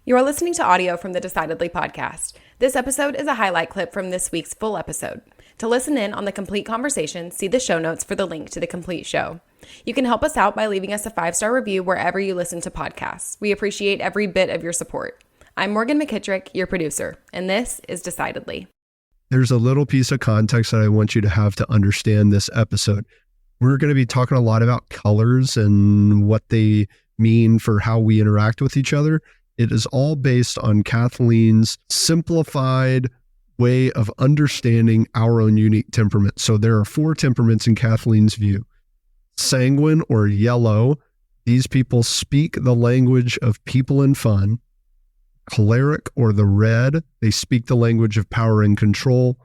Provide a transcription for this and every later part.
You are listening to audio from the Decidedly podcast. This episode is a highlight clip from this week's full episode. To listen in on the complete conversation, see the show notes for the link to the complete show. You can help us out by leaving us a 5-star review wherever you listen to podcasts. We appreciate every bit of your support. I'm Morgan McKittrick, your producer, and this is Decidedly. There's a little piece of context that I want you to have to understand this episode. We're going to be talking a lot about colors and what they mean for how we interact with each other. It is all based on Kathleen's simplified way of understanding our own unique temperament. So there are 4 temperaments in Kathleen's view. Sanguine or yellow, these people speak the language of people and fun. Choleric or the red, they speak the language of power and control.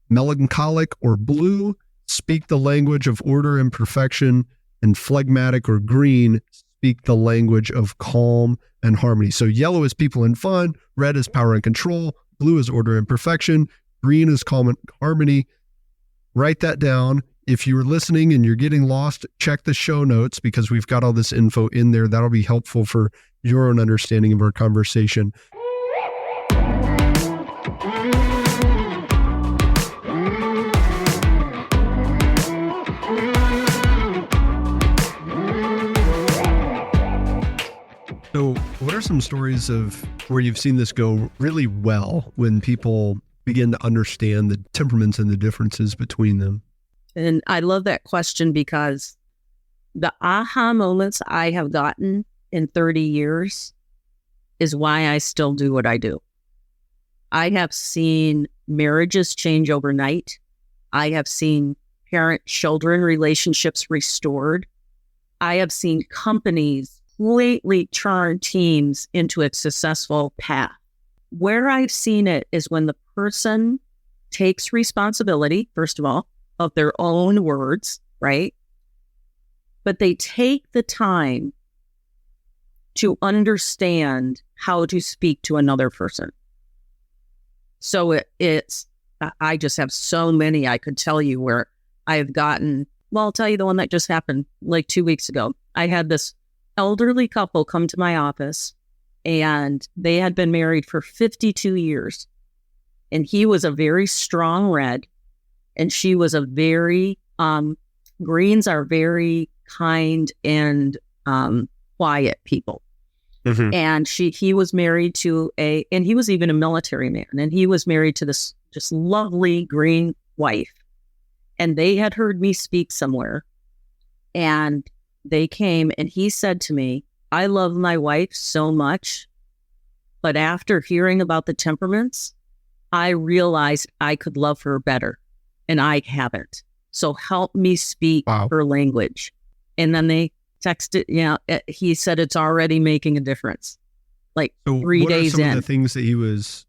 Melancholic or blue, speak the language of order and perfection. And phlegmatic or green, speak the language of calm and harmony. So yellow is people and fun, red is power and control, blue is order and perfection, green is calm and harmony. Write that down. If you're listening and you're getting lost, check the show notes because we've got all this info in there. That'll be helpful for your own understanding of our conversation. So what are some stories of where you've seen this go really well when people begin to understand the temperaments and the differences between them? And I love that question because the aha moments I have gotten in 30 years is why I still do what I do. I have seen marriages change overnight. I have seen parent-children relationships restored. I have seen companies completely turn teams into a successful path. Where I've seen it is when the person takes responsibility, first of all, of their own words, right? But they take the time to understand how to speak to another person. So I just have so many I could tell you where I have gotten, well, I'll tell you the one that just happened like 2 weeks ago. I had this elderly couple come to my office and they had been married for 52 years. And he was a very strong red and she was a very, greens are very kind and quiet people. Mm-hmm. And he was married to and he was even a military man, and he was married to this just lovely green wife. And they had heard me speak somewhere and they came and he said to me, I love my wife so much, but after hearing about the temperaments, I realized I could love her better and I haven't. So help me speak her language. And then they texted, he said it's already making a difference. Like so 3 days in. What are some of the things that he was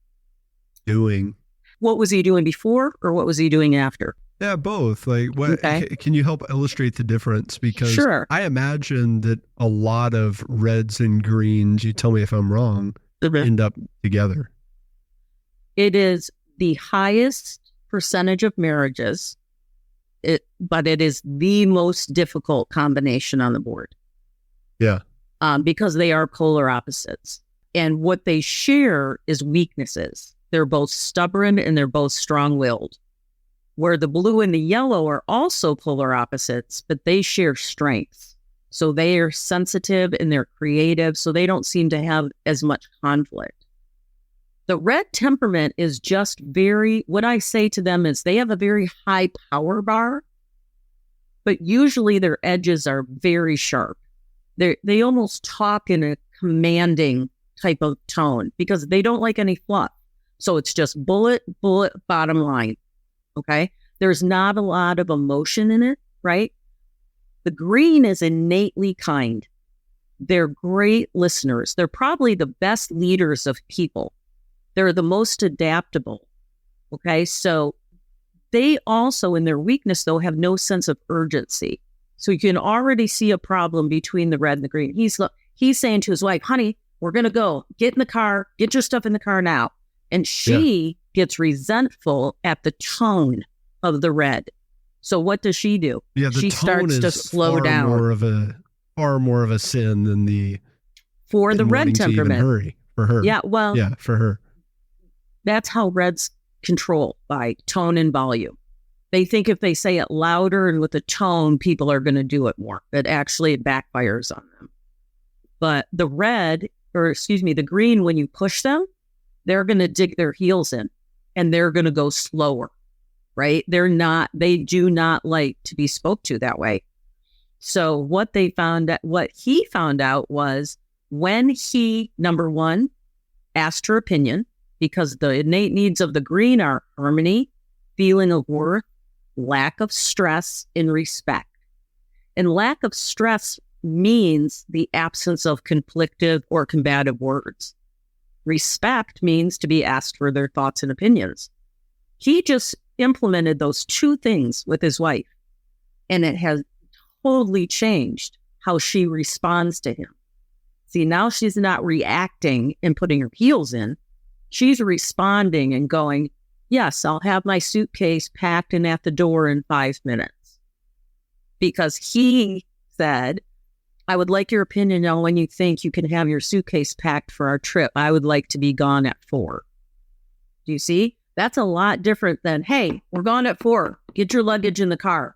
doing? What was he doing before or what was he doing after? Yeah, both. Like, what? Okay. Can you help illustrate the difference? Because sure. I imagine that a lot of reds and greens, you tell me if I'm wrong, end up together. It is the highest percentage of marriages, but it is the most difficult combination on the board. Yeah. Because they are polar opposites. And what they share is weaknesses. They're both stubborn and they're both strong-willed. Where the blue and the yellow are also polar opposites, but they share strengths. So they are sensitive and they're creative, so they don't seem to have as much conflict. The red temperament is just what I say to them is they have a very high power bar, but usually their edges are very sharp. They almost talk in a commanding type of tone because they don't like any fluff. So it's just bullet, bottom line. Okay. There's not a lot of emotion in it, right? The green is innately kind. They're great listeners. They're probably the best leaders of people. They're the most adaptable. Okay. So they also, in their weakness, though, have no sense of urgency. So you can already see a problem between the red and the green. He's saying to his wife, honey, we're going to go. Get in the car. Get your stuff in the car now. And she gets resentful at the tone of the red. So what does she do? Yeah, she starts to slow down. Far more of a sin than the for the red temperament. Hurry. for her. Yeah, well, Yeah, for her. that's how reds control, by tone and volume. They think if they say it louder and with a tone, people are going to do it more. But actually, it backfires on them. But the green, when you push them, they're going to dig their heels in and they're going to go slower, right? They do not like to be spoke to that way. So what he found out was when he, number one, asked her opinion, because the innate needs of the green are harmony, feeling of worth, lack of stress, and respect. And lack of stress means the absence of conflictive or combative words. Respect means to be asked for their thoughts and opinions. He just implemented those two things with his wife, and it has totally changed how she responds to him. See, now she's not reacting and putting her heels in. She's responding and going, yes, I'll have my suitcase packed and at the door in 5 minutes. Because he said, I would like your opinion on when you think you can have your suitcase packed for our trip. I would like to be gone at 4. Do you see? That's a lot different than, hey, we're gone at 4. Get your luggage in the car.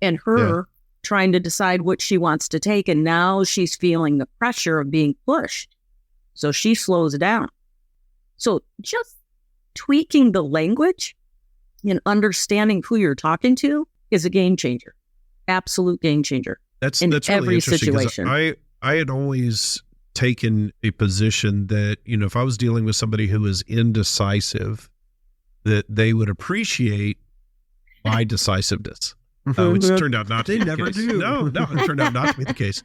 And her trying to decide what she wants to take. And now she's feeling the pressure of being pushed. So she slows down. So just tweaking the language and understanding who you're talking to is a game changer. Absolute game changer. That's in really every interesting, situation. I had always taken a position that, if I was dealing with somebody who was indecisive, that they would appreciate my decisiveness, which turned out not to be the case. do. No, it turned out not to be the case.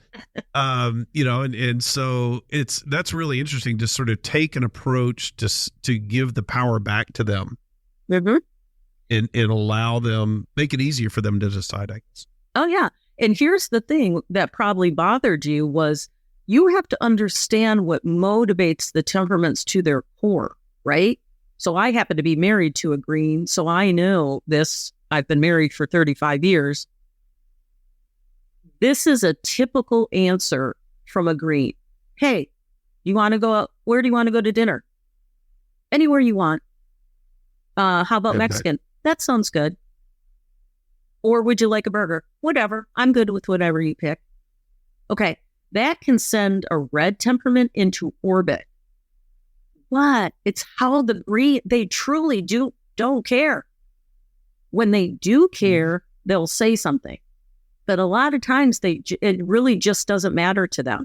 And so that's really interesting to sort of take an approach to give the power back to them and allow them, make it easier for them to decide, I guess. Oh, yeah. And here's the thing that probably bothered you was you have to understand what motivates the temperaments to their core, right? So I happen to be married to a green, so I know this. I've been married for 35 years. This is a typical answer from a green. Hey, you want to go out? Where do you want to go to dinner? Anywhere you want. How about Mexican? That sounds good. Or would you like a burger? Whatever. I'm good with whatever you pick. Okay. That can send a red temperament into orbit. But it's how the green, they truly don't care. When they do care, they'll say something. But a lot of times it really just doesn't matter to them.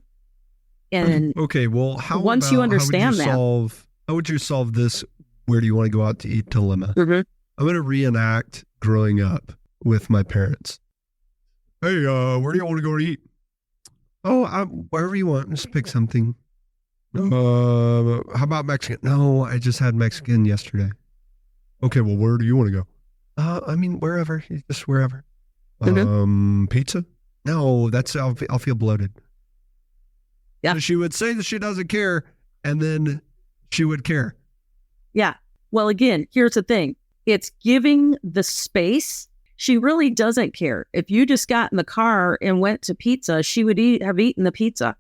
And okay, well, once you understand how would you solve this? Where do you want to go out to eat dilemma? I'm going to reenact growing up with my parents. Hey, where do you want to go to eat? Oh, wherever you want. Just pick something. How about Mexican? No, I just had Mexican yesterday. Okay, well, where do you want to go? Wherever. Just wherever. Pizza? No, I'll feel bloated. Yeah. So she would say that she doesn't care, and then she would care. Yeah. Well, again, here's the thing. It's giving the space. She really doesn't care. If you just got in the car and went to pizza, she would have eaten the pizza.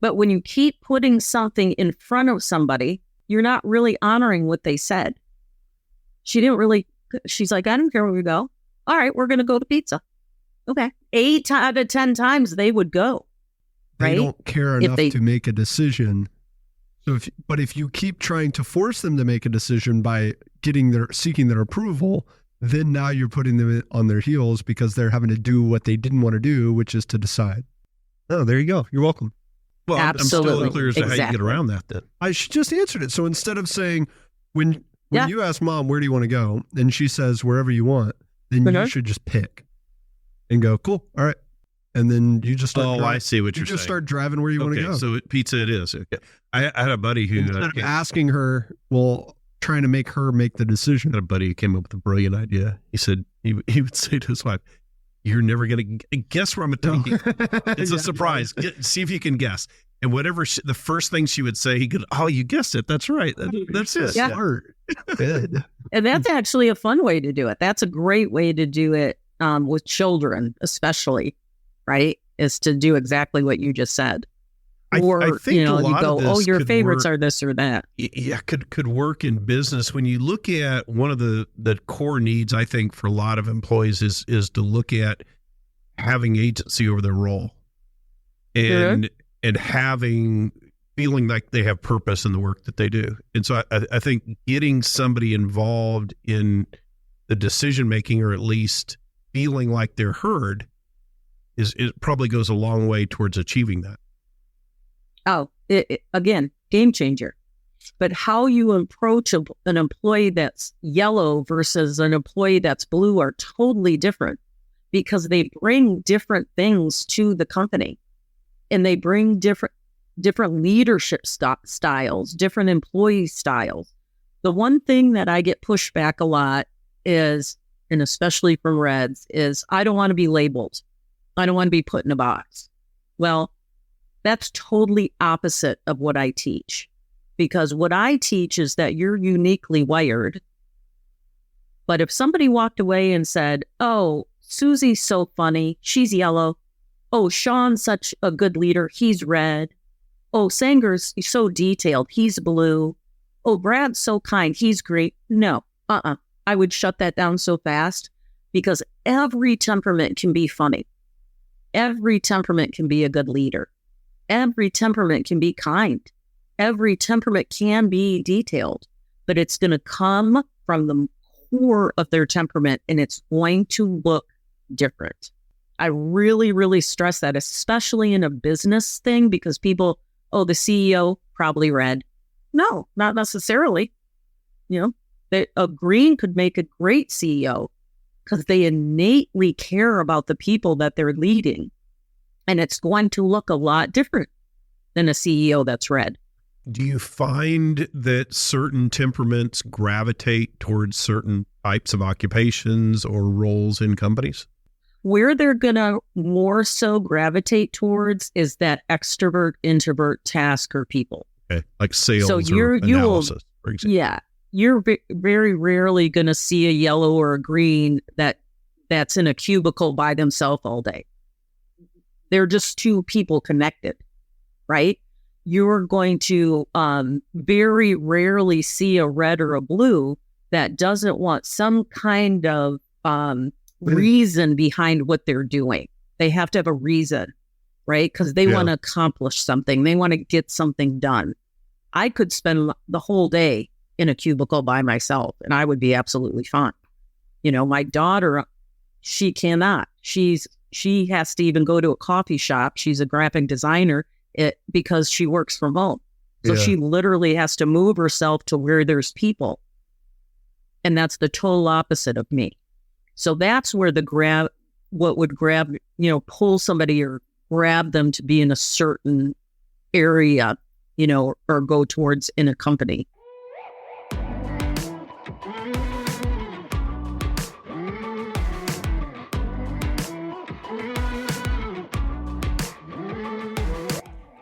But when you keep putting something in front of somebody, you're not really honoring what they said. She's like, I don't care where we go. All right, we're going to go to pizza. Okay. 8 out of 10 times they would go. They right? don't care enough to make a decision. So if you keep trying to force them to make a decision by seeking their approval, then now you're putting them on their heels because they're having to do what they didn't want to do, which is to decide. Oh, there you go. You're welcome. Well, absolutely. I'm still unclear as to how you get around that then. I just answered it. So instead of saying, when you ask Mom, where do you want to go? And she says, wherever you want, then you should just pick and go, cool. All right. And then you just start I see what you're saying. You just start driving where you want to go. So pizza it is. Okay. I had a buddy who... Instead of asking her, trying to make her make the decision. I had a buddy who came up with a brilliant idea. He said, he would say to his wife, you're never going to guess where I'm going to take you. It's a surprise. See if you can guess. And whatever the first thing she would say, he could, you guessed it. That's right. That's it. Yeah. Smart. Good. And that's actually a fun way to do it. That's a great way to do it with children, especially, right? Is to do exactly what you just said. Or, I think you know, a you lot go, of this oh, your could favorites work- are this or that. Yeah, could work in business. When you look at one of the core needs, I think, for a lot of employees is to look at having agency over their role and feeling like they have purpose in the work that they do. And so I think getting somebody involved in the decision making, or at least feeling like they're heard, it probably goes a long way towards achieving that. Oh, again, game changer. But how you approach an employee that's yellow versus an employee that's blue are totally different, because they bring different things to the company, and they bring different leadership styles, different employee styles. The one thing that I get pushed back a lot is, and especially from Reds, is I don't want to be labeled. I don't want to be put in a box. Well, that's totally opposite of what I teach, because what I teach is that you're uniquely wired. But if somebody walked away and said, oh, Susie's so funny, she's yellow. Oh, Shawn's such a good leader, he's red. Oh, Sanger's so detailed, he's blue. Oh, Brad's so kind, he's great. No, I would shut that down so fast, because every temperament can be funny. Every temperament can be a good leader. Every temperament can be kind. Every temperament can be detailed, but it's going to come from the core of their temperament, and it's going to look different. I really, really stress that, especially in a business thing, because people, oh, the CEO probably red. No, not necessarily. You know, a green could make a great CEO because they innately care about the people that they're leading. And it's going to look a lot different than a CEO that's red. Do you find that certain temperaments gravitate towards certain types of occupations or roles in companies? Where they're going to more so gravitate towards is that extrovert, introvert task or people. Okay, like sales so or analysis, for example. Yeah, you're very rarely going to see a yellow or a green that's in a cubicle by themselves all day. They're just two people connected, right? You're going to very rarely see a red or a blue that doesn't want some kind of reason behind what they're doing. They have to have a reason, right? Because they want to accomplish something. They want to get something done. I could spend the whole day in a cubicle by myself, and I would be absolutely fine. You know, my daughter, she cannot. She has to even go to a coffee shop. She's a graphic designer because she works from home. So she literally has to move herself to where there's people. And that's the total opposite of me. So that's where what would pull somebody or grab them to be in a certain area, or go towards in a company.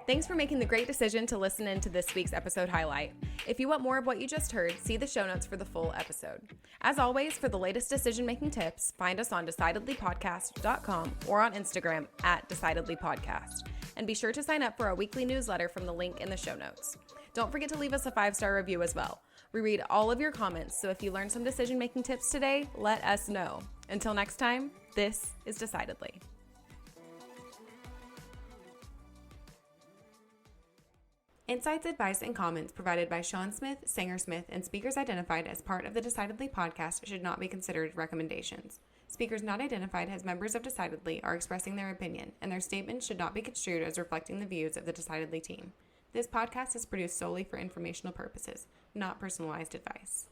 Thanks for making the great decision to listen in to this week's episode highlight. If you want more of what you just heard, see the show notes for the full episode. As always, for the latest decision-making tips, find us on decidedlypodcast.com or on Instagram @decidedlypodcast. And be sure to sign up for our weekly newsletter from the link in the show notes. Don't forget to leave us a 5-star review as well. We read all of your comments, so if you learned some decision-making tips today, let us know. Until next time, this is Decidedly. Insights, advice, and comments provided by Shawn Smith, Sanger Smith, and speakers identified as part of the Decidedly podcast should not be considered recommendations. Speakers not identified as members of Decidedly are expressing their opinion, and their statements should not be construed as reflecting the views of the Decidedly team. This podcast is produced solely for informational purposes, not personalized advice.